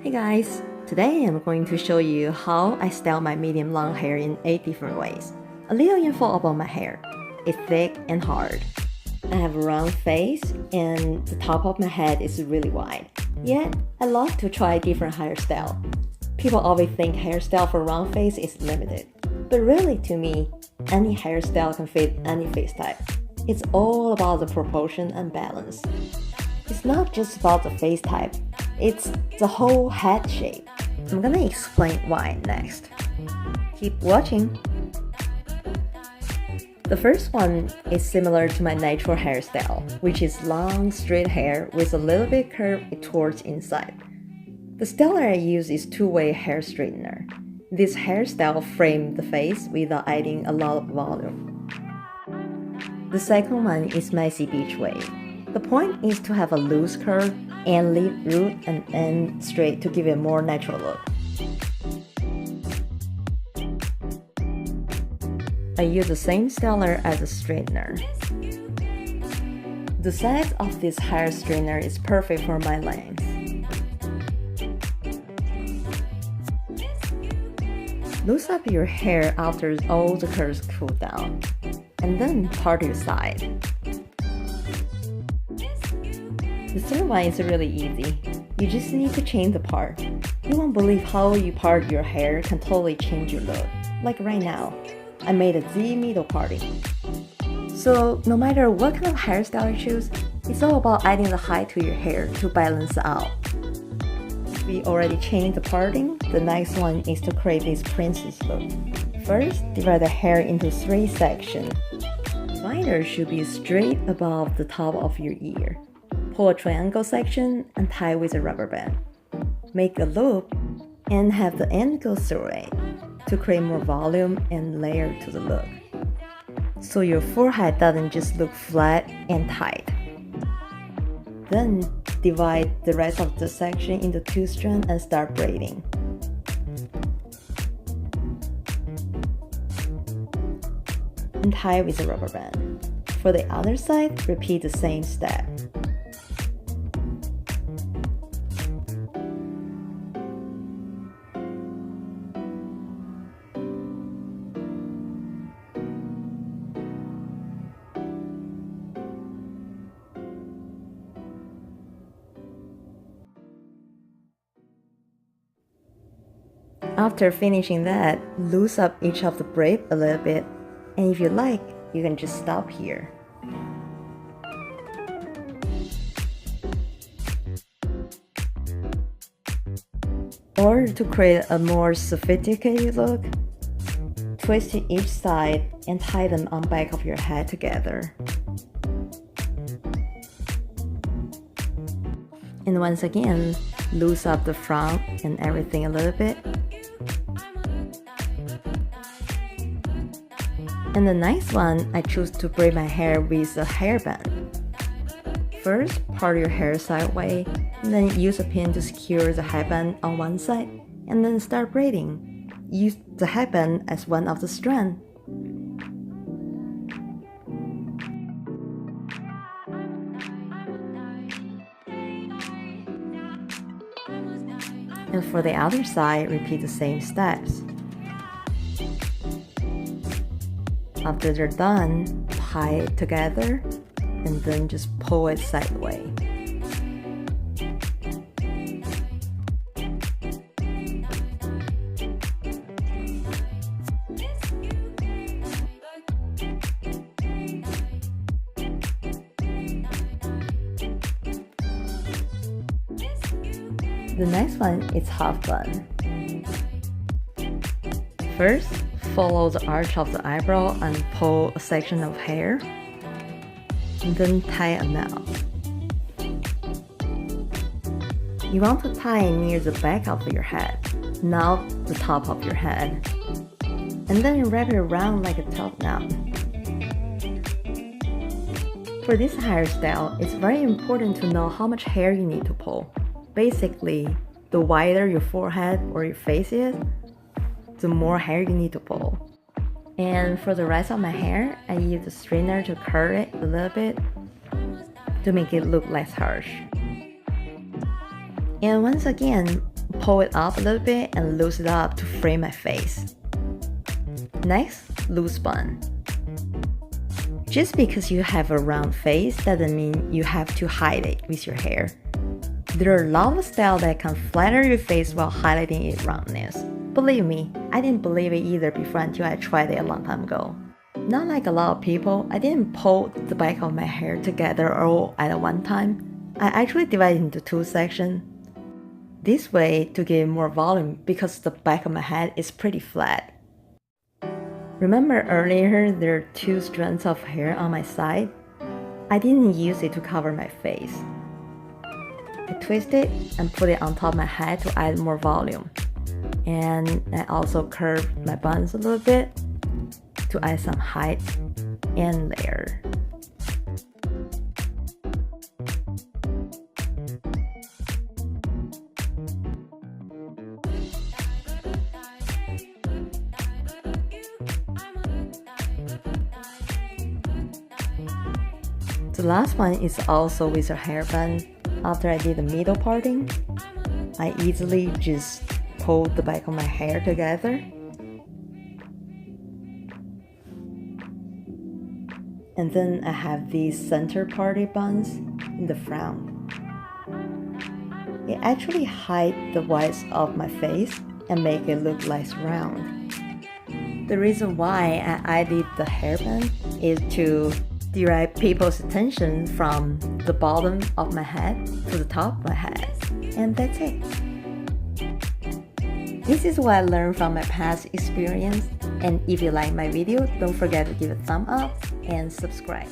Hey guys, today I'm going to show you how I style my medium long hair in 8 different ways. A little info about my hair. It's thick and hard. I have a round face and the top of my head is really wide. Yet, I love to try different hairstyle. People always think hairstyle for round face is limited. But really to me, any hairstyle can fit any face type. It's all about the proportion and balance. It's not just about the face type, it's the whole head shape. I'm gonna explain why next. Keep watching. The first one is similar to my natural hairstyle, which is long, straight hair with a little bit curve towards inside. The style I use is two-way hair straightener. This hairstyle frames the face without adding a lot of volume. The second one is messy beach wave. The point is to have a loose curve and leave root and end straight to give it a more natural look. I use the same styler as a straightener. The size of this hair straightener is perfect for my length. Loose up your hair after all the curves cool down, and then part your side. The third one is really easy. You just need to change the part. You won't believe how you part your hair can totally change your look. Like right now, I made a Z middle parting. So no matter what kind of hairstyle you choose, it's all about adding the height to your hair to balance out. We already changed the parting. The next one is to create this princess look. First, divide the hair into 3 sections. Divider should be straight above the top of your ear. Pull a triangle section and tie with a rubber band. Make a loop and have the end go through it to create more volume and layer to the look. So your forehead doesn't just look flat and tight. Then divide the rest of the section into 2 strands and start braiding. And tie with a rubber band. For the other side, repeat the same step. After finishing that, loose up each of the braid a little bit, and if you like, you can just stop here. Or to create a more sophisticated look, twist each side and tie them on back of your head together. And once again, loose up the front and everything a little bit. And the next one, I choose to braid my hair with a hairband. First, part your hair sideways, and then use a pin to secure the hairband on one side, and then start braiding. Use the hairband as one of the strands. And for the other side, repeat the same steps. After they're done, tie it together and then just pull it sideways. The next one is half bun. First, follow the arch of the eyebrow and pull a section of hair, and then tie a knot. You want to tie near the back of your head, not the top of your head, and then wrap it around like a top knot. For this hairstyle, it's very important to know how much hair you need to pull. Basically, the wider your forehead or your face is, the more hair you need to pull. And for the rest of my hair, I use the straightener to curl it a little bit to make it look less harsh. And once again, pull it up a little bit and loosen it up to frame my face. Next, loose bun. Just because you have a round face doesn't mean you have to hide it with your hair. There are a lot of styles that can flatter your face while highlighting its roundness. Believe me, I didn't believe it either before until I tried it a long time ago. Not like a lot of people, I didn't pull the back of my hair together all at one time. I actually divided into two sections. This way to give more volume because the back of my head is pretty flat. Remember earlier there are two strands of hair on my side? I didn't use it to cover my face. I twist it and put it on top of my head to add more volume. And I also curve my buns a little bit to add some height and layer. The last one is also with a hairband. After I did the middle parting, I easily just pulled the back of my hair together. And then I have these center party buns in the front. It actually hides the whites of my face and make it look less round. The reason why I added the hairband is to direct people's attention from the bottom of my head to the top of my head. And that's it. This is what I learned from my past experience. And if you like my video, don't forget to give a thumb up and subscribe.